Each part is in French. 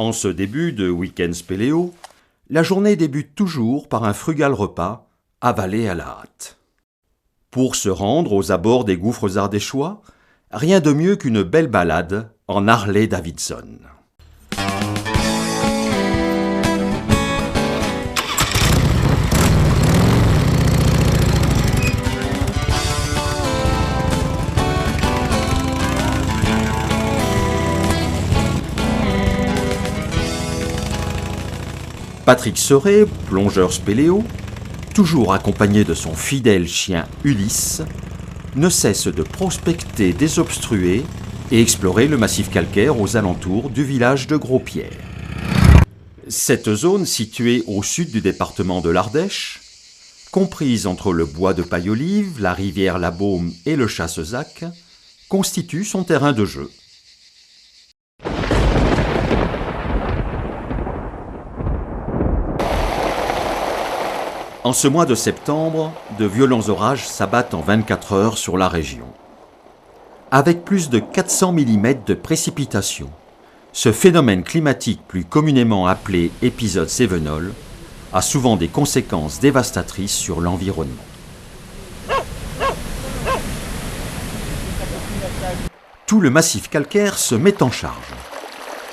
En ce début de week-end spéléo, la journée débute toujours par un frugal repas avalé à la hâte. Pour se rendre aux abords des gouffres ardéchois, rien de mieux qu'une belle balade en Harley-Davidson. Patrick Serret, plongeur spéléo, toujours accompagné de son fidèle chien Ulysse, ne cesse de prospecter désobstruer et explorer le massif calcaire aux alentours du village de Gros-Pierre. Cette zone, située au sud du département de l'Ardèche, comprise entre le bois de Paille-Olive, la rivière La Baume et le Chassezac, constitue son terrain de jeu. En ce mois de septembre, de violents orages s'abattent en 24 heures sur la région. Avec plus de 400 mm de précipitations, ce phénomène climatique plus communément appelé épisode cévenol a souvent des conséquences dévastatrices sur l'environnement. Tout le massif calcaire se met en charge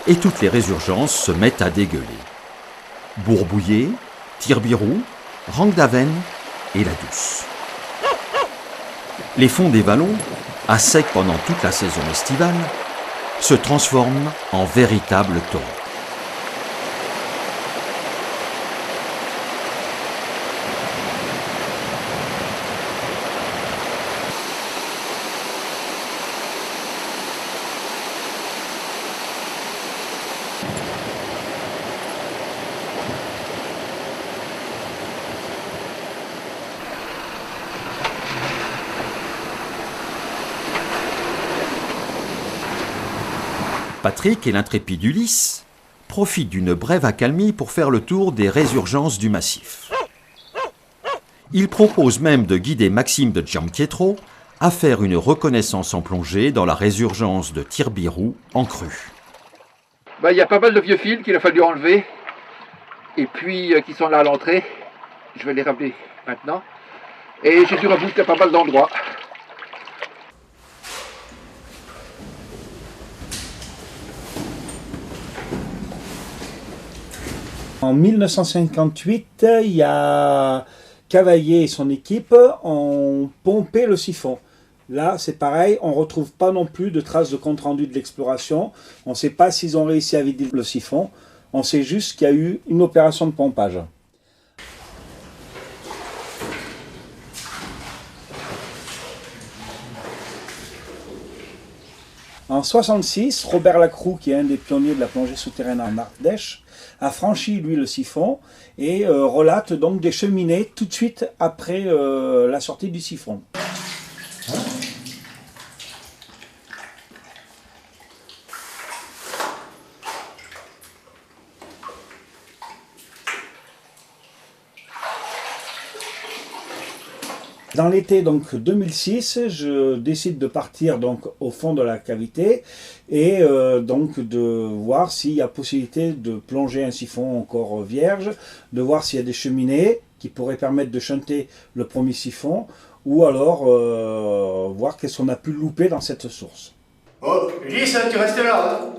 et toutes les résurgences se mettent à dégueuler. Bourbouillé, Tirbirou, Rangue-d'Aven et la Douce. Les fonds des vallons, à sec pendant toute la saison estivale, se transforment en véritables torrents. Patrick et l'intrépide Ulysse profitent d'une brève accalmie pour faire le tour des résurgences du massif. Il propose même de guider Maxime de Giampietro à faire une reconnaissance en plongée dans la résurgence de Tirbirou en crue. Il y a pas mal de vieux fils qu'il a fallu enlever et puis qui sont là à l'entrée. Je vais les rappeler maintenant. Et j'ai dû rebooster pas mal d'endroits. En 1958, il y a Cavaillé et son équipe ont pompé le siphon. Là, c'est pareil, on ne retrouve pas non plus de traces de compte-rendu de l'exploration. On ne sait pas s'ils ont réussi à vider le siphon. On sait juste qu'il y a eu une opération de pompage. En 1966, Robert Lacroux, qui est un des pionniers de la plongée souterraine en Ardèche, a franchi lui le siphon et relate donc des cheminées tout de suite après la sortie du siphon. Dans l'été donc 2006, je décide de partir donc au fond de la cavité et donc de voir s'il y a possibilité de plonger un siphon encore vierge, de voir s'il y a des cheminées qui pourraient permettre de shunter le premier siphon ou alors voir qu'est-ce qu'on a pu louper dans cette source. Oh, Ulysse, tu restes là, hein.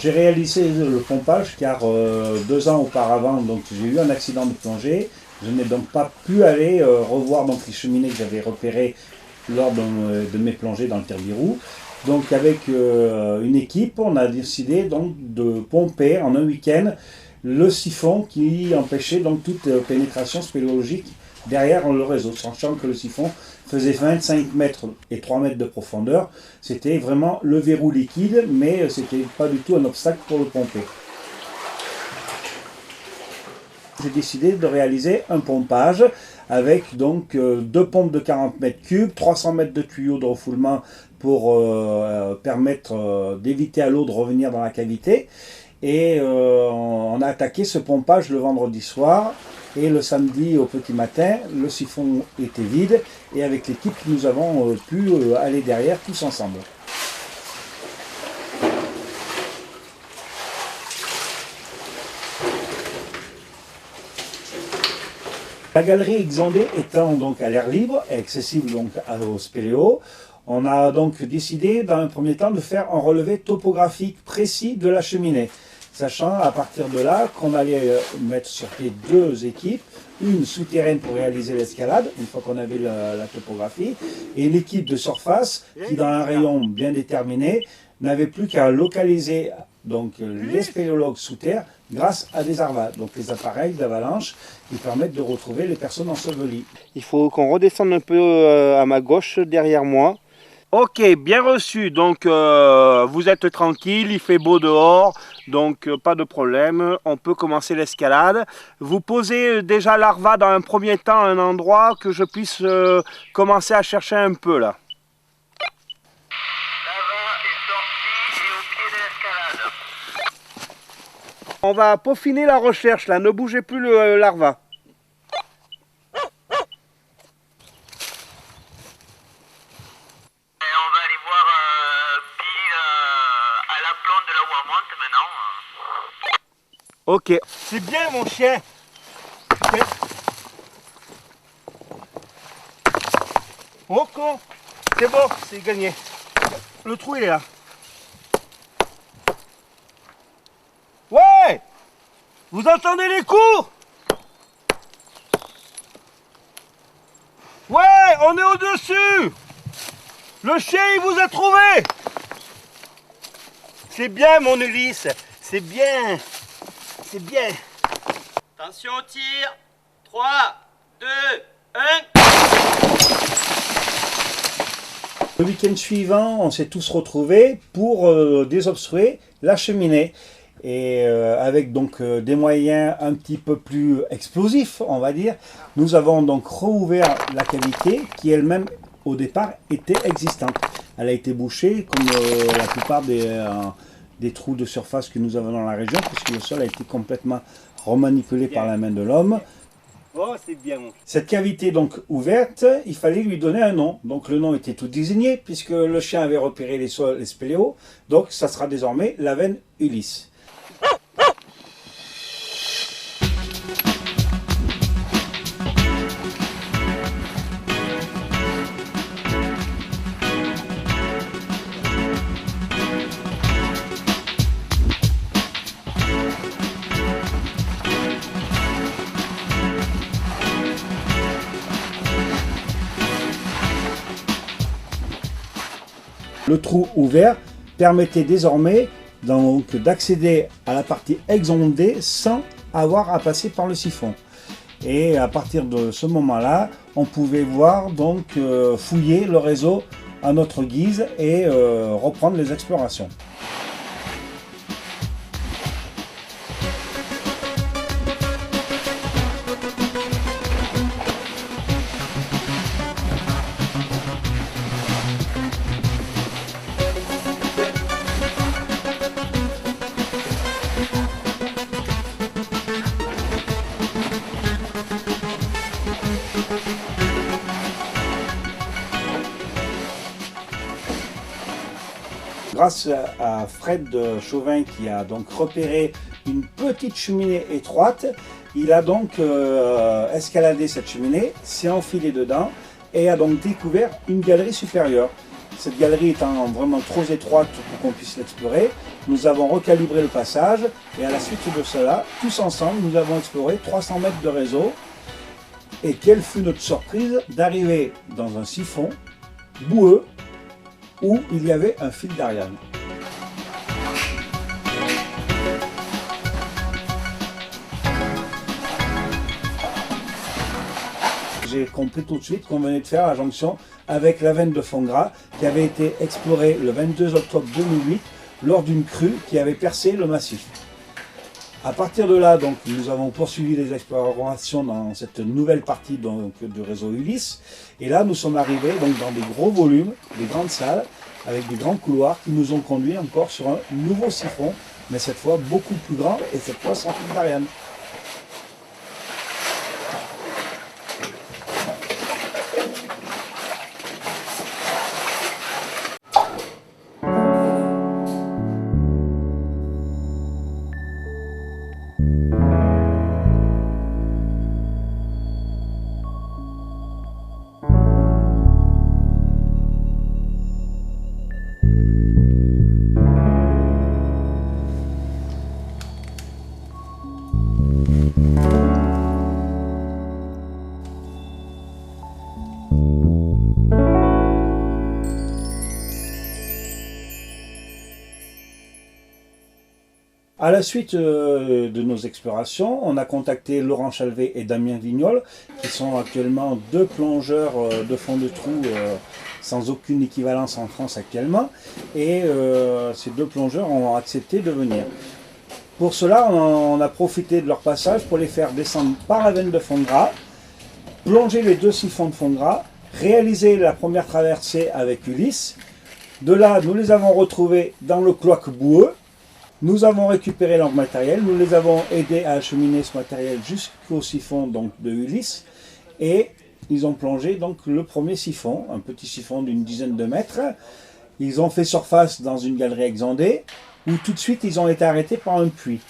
J'ai réalisé le pompage car 2 ans auparavant, donc j'ai eu un accident de plongée. Je n'ai donc pas pu aller revoir donc, les cheminées que j'avais repérées lors de mes plongées dans le Terbirou. Donc avec une équipe, on a décidé donc de pomper en un week-end le siphon qui empêchait donc toute pénétration spéléologique derrière le réseau, sachant que le siphon faisait 25 mètres et 3 mètres de profondeur. C'était vraiment le verrou liquide, mais c'était pas du tout un obstacle pour le pomper. J'ai décidé de réaliser un pompage avec donc 2 pompes de 40 mètres cubes, 300 mètres de tuyaux de refoulement pour permettre d'éviter à l'eau de revenir dans la cavité. Et on a attaqué ce pompage le vendredi soir. Et le samedi au petit matin, le siphon était vide. Et avec l'équipe, nous avons pu aller derrière tous ensemble. La galerie exondée étant donc à l'air libre et accessible donc au spéléo, on a donc décidé dans un premier temps de faire un relevé topographique précis de la cheminée. Sachant à partir de là qu'on allait mettre sur pied 2 équipes, une souterraine pour réaliser l'escalade, une fois qu'on avait la topographie, et une équipe de surface qui, dans un rayon bien déterminé, n'avait plus qu'à localiser donc, les spéléologues sous terre grâce à des ARVA, donc les appareils d'avalanche qui permettent de retrouver les personnes ensevelies. Il faut qu'on redescende un peu à ma gauche derrière moi. Ok, bien reçu, donc vous êtes tranquille, il fait beau dehors, donc pas de problème, on peut commencer l'escalade. Vous posez déjà l'ARVA dans un premier temps à un endroit que je puisse commencer à chercher un peu là. L'ARVA est sorti et au pied de l'escalade. On va peaufiner la recherche là, ne bougez plus l'ARVA. Ok, c'est bien mon chien. Okay. Oh con, c'est bon, c'est gagné. Le trou il est là. Ouais, vous entendez les coups? Ouais, on est au-dessus. Le chien il vous a trouvé. C'est bien mon Ulysse, c'est bien. C'est bien. Attention au tir. 3, 2, 1. Le week-end suivant, on s'est tous retrouvés pour désobstruer la cheminée. Et avec donc des moyens un petit peu plus explosifs, on va dire, nous avons donc rouvert la cavité qui elle-même au départ était existante. Elle a été bouchée comme la plupart des trous de surface que nous avons dans la région, puisque le sol a été complètement remanipulé par la main de l'homme. Oh, c'est bien. Cette cavité donc ouverte, il fallait lui donner un nom. Donc le nom était tout désigné, puisque le chien avait repéré les spéléos. Donc ça sera désormais la veine Ulysse. Le trou ouvert permettait désormais d'accéder à la partie exondée sans avoir à passer par le siphon. Et à partir de ce moment-là, on pouvait voir donc fouiller le réseau à notre guise et reprendre les explorations. Grâce à Fred Chauvin qui a donc repéré une petite cheminée étroite, il a donc escaladé cette cheminée, s'est enfilé dedans et a donc découvert une galerie supérieure. Cette galerie étant vraiment trop étroite pour qu'on puisse l'explorer, nous avons recalibré le passage et à la suite de cela, tous ensemble, nous avons exploré 300 mètres de réseau. Et quelle fut notre surprise d'arriver dans un siphon boueux où il y avait un fil d'Ariane. J'ai compris tout de suite qu'on venait de faire la jonction avec la veine de fond gras qui avait été explorée le 22 octobre 2008 lors d'une crue qui avait percé le massif. À partir de là, donc, nous avons poursuivi les explorations dans cette nouvelle partie donc, du réseau Ulysse. Et là, nous sommes arrivés donc, dans des gros volumes, des grandes salles, avec des grands couloirs qui nous ont conduits encore sur un nouveau siphon, mais cette fois beaucoup plus grand et cette fois sans fil d'Ariane. À la suite de nos explorations, on a contacté Laurent Chalvet et Damien Vignol, qui sont actuellement deux plongeurs de fond de trou sans aucune équivalence en France actuellement. Et ces deux plongeurs ont accepté de venir. Pour cela, on a profité de leur passage pour les faire descendre par la veine de fond gras, plonger les deux siphons de fond gras, réaliser la première traversée avec Ulysse. De là, nous les avons retrouvés dans le cloaque boueux. Nous avons récupéré leur matériel, nous les avons aidés à acheminer ce matériel jusqu'au siphon donc, de Ulysse et ils ont plongé donc, le premier siphon, un petit siphon d'une dizaine de mètres. Ils ont fait surface dans une galerie exondée où tout de suite ils ont été arrêtés par un puits.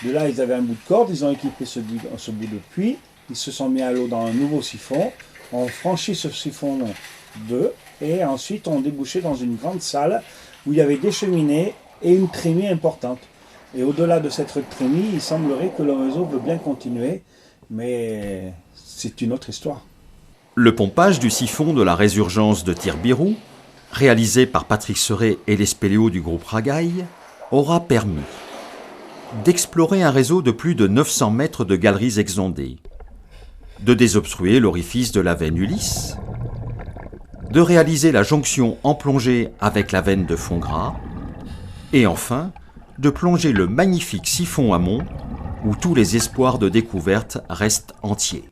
De là ils avaient un bout de corde, ils ont équipé ce bout de puits, ils se sont mis à l'eau dans un nouveau siphon, ont franchi ce siphon 2 et ensuite ont débouché dans une grande salle où il y avait des cheminées et une trémie importante. Et au-delà de cette trémie, il semblerait que le réseau veut bien continuer, mais c'est une autre histoire. Le pompage du siphon de la résurgence de Tir-Birou, réalisé par Patrick Serret et les spéléos du groupe Ragaille, aura permis d'explorer un réseau de plus de 900 mètres de galeries exondées, de désobstruer l'orifice de la veine Ulysse, de réaliser la jonction en plongée avec la veine de fond gras, et enfin, de plonger le magnifique siphon amont où tous les espoirs de découverte restent entiers.